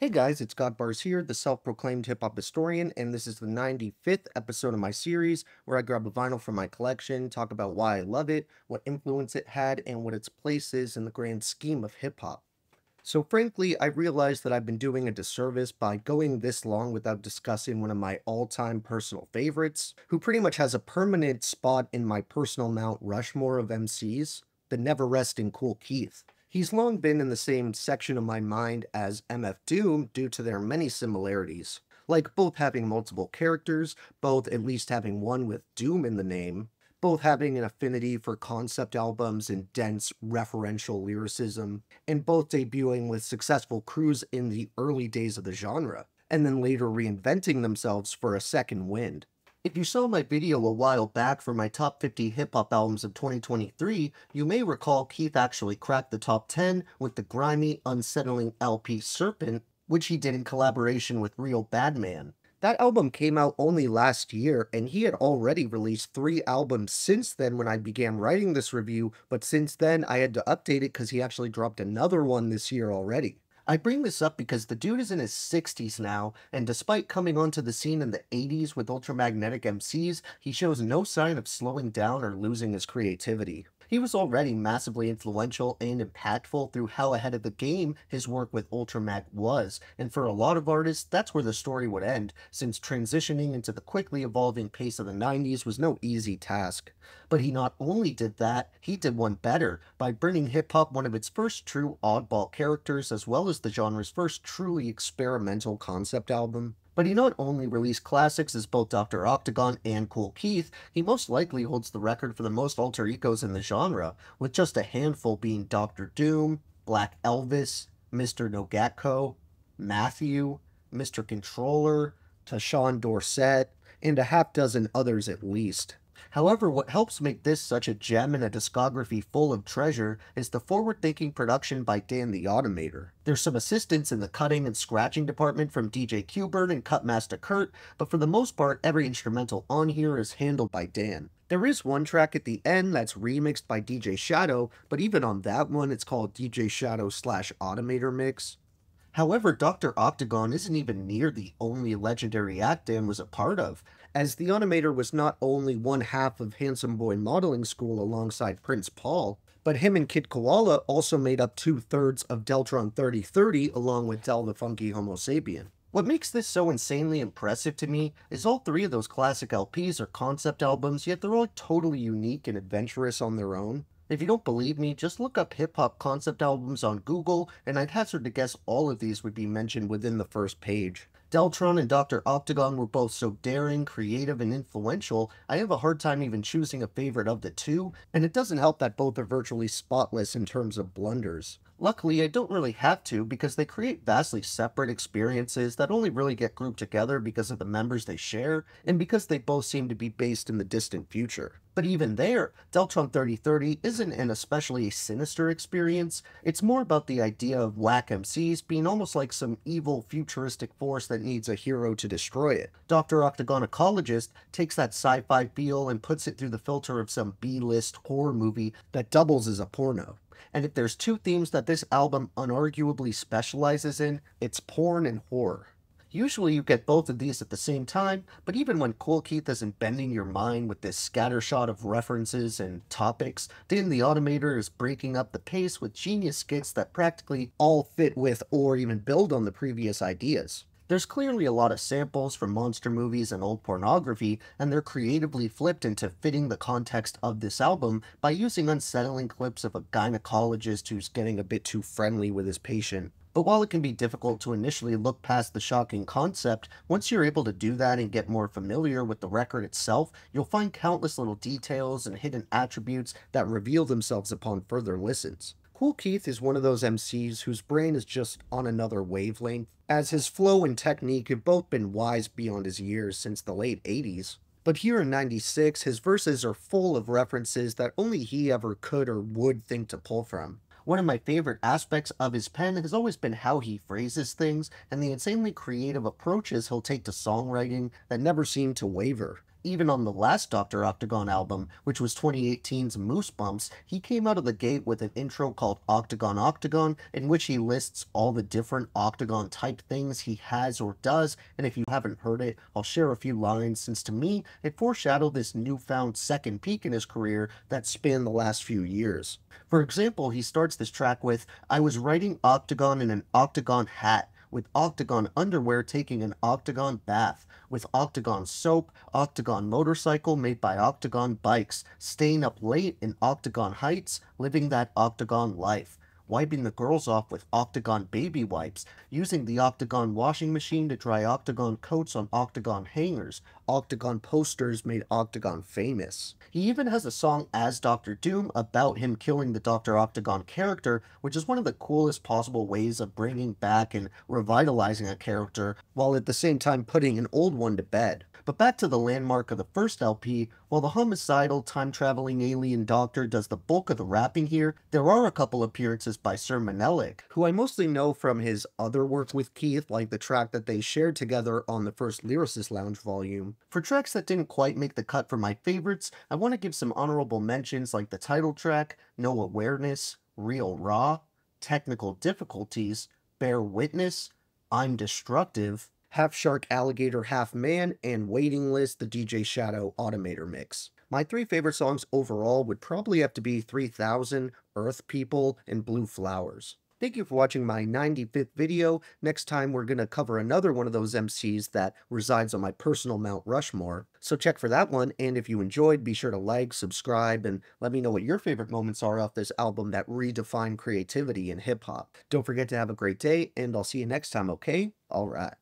Hey guys, it's Godbars here, the self-proclaimed hip-hop historian, and this is the 95th episode of my series where I grab a vinyl from my collection, talk about why I love it, what influence it had, and what its place is in the grand scheme of hip-hop. So frankly, I realized that I've been doing a disservice by going this long without discussing one of my all-time personal favorites, who pretty much has a permanent spot in my personal Mount Rushmore of MCs, the never-resting Kool Keith. He's long been in the same section of my mind as MF Doom due to their many similarities, like both having multiple characters, both at least having one with Doom in the name, both having an affinity for concept albums and dense referential lyricism, and both debuting with successful crews in the early days of the genre, and then later reinventing themselves for a second wind. If you saw my video a while back for my top 50 hip-hop albums of 2023, you may recall Keith actually cracked the top 10 with the grimy, unsettling LP Serpent, which he did in collaboration with Real Badman. That album came out only last year, and he had already released 3 albums since then when I began writing this review, but since then I had to update it because he actually dropped another one this year already. I bring this up because the dude is in his 60s now, and despite coming onto the scene in the 80s with ultramagnetic MCs, he shows no sign of slowing down or losing his creativity. He was already massively influential and impactful through how ahead of the game his work with Ultramag was, and for a lot of artists, that's where the story would end, since transitioning into the quickly evolving pace of the 90s was no easy task. But he not only did that, he did one better, by bringing hip-hop one of its first true oddball characters as well as the genre's first truly experimental concept album. But he not only released classics as both Dr. Octagon and Kool Keith, he most likely holds the record for the most alter egos in the genre, with just a handful being Dr. Doom, Black Elvis, Mr. Nogatco, Matthew, Mr. Controller, Tashawn Dorset, and a half dozen others at least. However, what helps make this such a gem and a discography full of treasure is the forward-thinking production by Dan the Automator. There's some assistance in the cutting and scratching department from DJ Qbert and Cutmaster Kurt, but for the most part, every instrumental on here is handled by Dan. There is one track at the end that's remixed by DJ Shadow, but even on that one, it's called DJ Shadow/Automator Mix. However, Dr. Octagon isn't even near the only legendary act Dan was a part of, as the Automator was not only one half of Handsome Boy Modeling School alongside Prince Paul, but him and Kid Koala also made up 2/3 of Deltron 3030 along with Del the Funky Homo Sapien. What makes this so insanely impressive to me is all 3 of those classic LPs are concept albums, yet they're all totally unique and adventurous on their own. If you don't believe me, just look up hip-hop concept albums on Google, and I'd hazard to guess all of these would be mentioned within the first page. Deltron and Dr. Octagon were both so daring, creative, and influential, I have a hard time even choosing a favorite of the two, and it doesn't help that both are virtually spotless in terms of blunders. Luckily, I don't really have to because they create vastly separate experiences that only really get grouped together because of the members they share, and because they both seem to be based in the distant future. But even there, Deltron 3030 isn't an especially sinister experience, it's more about the idea of whack MCs being almost like some evil futuristic force that needs a hero to destroy it. Dr. Octagonecologyst takes that sci-fi feel and puts it through the filter of some B-list horror movie that doubles as a porno. And if there's 2 themes that this album unarguably specializes in, it's porn and horror. Usually you get both of these at the same time, but even when Kool Keith isn't bending your mind with this scattershot of references and topics, Dan the Automator is breaking up the pace with genius skits that practically all fit with or even build on the previous ideas. There's clearly a lot of samples from monster movies and old pornography, and they're creatively flipped into fitting the context of this album by using unsettling clips of a gynecologist who's getting a bit too friendly with his patient. But while it can be difficult to initially look past the shocking concept, once you're able to do that and get more familiar with the record itself, you'll find countless little details and hidden attributes that reveal themselves upon further listens. Kool Keith is one of those MCs whose brain is just on another wavelength, as his flow and technique have both been wise beyond his years since the late 80s. But here in 96, his verses are full of references that only he ever could or would think to pull from. One of my favorite aspects of his pen has always been how he phrases things and the insanely creative approaches he'll take to songwriting that never seem to waver. Even on the last Dr. Octagon album, which was 2018's Moose Bumps, he came out of the gate with an intro called Octagon Octagon, in which he lists all the different Octagon type things he has or does, and if you haven't heard it, I'll share a few lines since to me, it foreshadowed this newfound second peak in his career that spanned the last few years. For example, he starts this track with, "I was writing Octagon in an Octagon hat, with Octagon underwear taking an Octagon bath, with Octagon soap, Octagon motorcycle made by Octagon bikes, staying up late in Octagon Heights, living that Octagon life, wiping the girls off with Octagon baby wipes, using the Octagon washing machine to dry Octagon coats on Octagon hangers, Octagon posters made Octagon famous." He even has a song as Doctor Doom about him killing the Dr. Octagon character, which is one of the coolest possible ways of bringing back and revitalizing a character, while at the same time putting an old one to bed. But back to the landmark of the first LP, while the homicidal, time-traveling alien doctor does the bulk of the rapping here, there are a couple appearances by Sir Menelik, who I mostly know from his other work with Keith, like the track that they shared together on the first Lyricist Lounge volume. For tracks that didn't quite make the cut for my favorites, I want to give some honorable mentions like the title track, No Awareness, Real Raw, Technical Difficulties, Bear Witness, I'm Destructive, Half Shark Alligator Half Man, and Waiting List, the DJ Shadow Automator mix. My three favorite songs overall would probably have to be 3000, Earth People, and Blue Flowers. Thank you for watching my 95th video. Next time we're going to cover another one of those MCs that resides on my personal Mount Rushmore. So check for that one, and if you enjoyed, be sure to like, subscribe, and let me know what your favorite moments are off this album that redefined creativity in hip-hop. Don't forget to have a great day, and I'll see you next time, okay? Alright.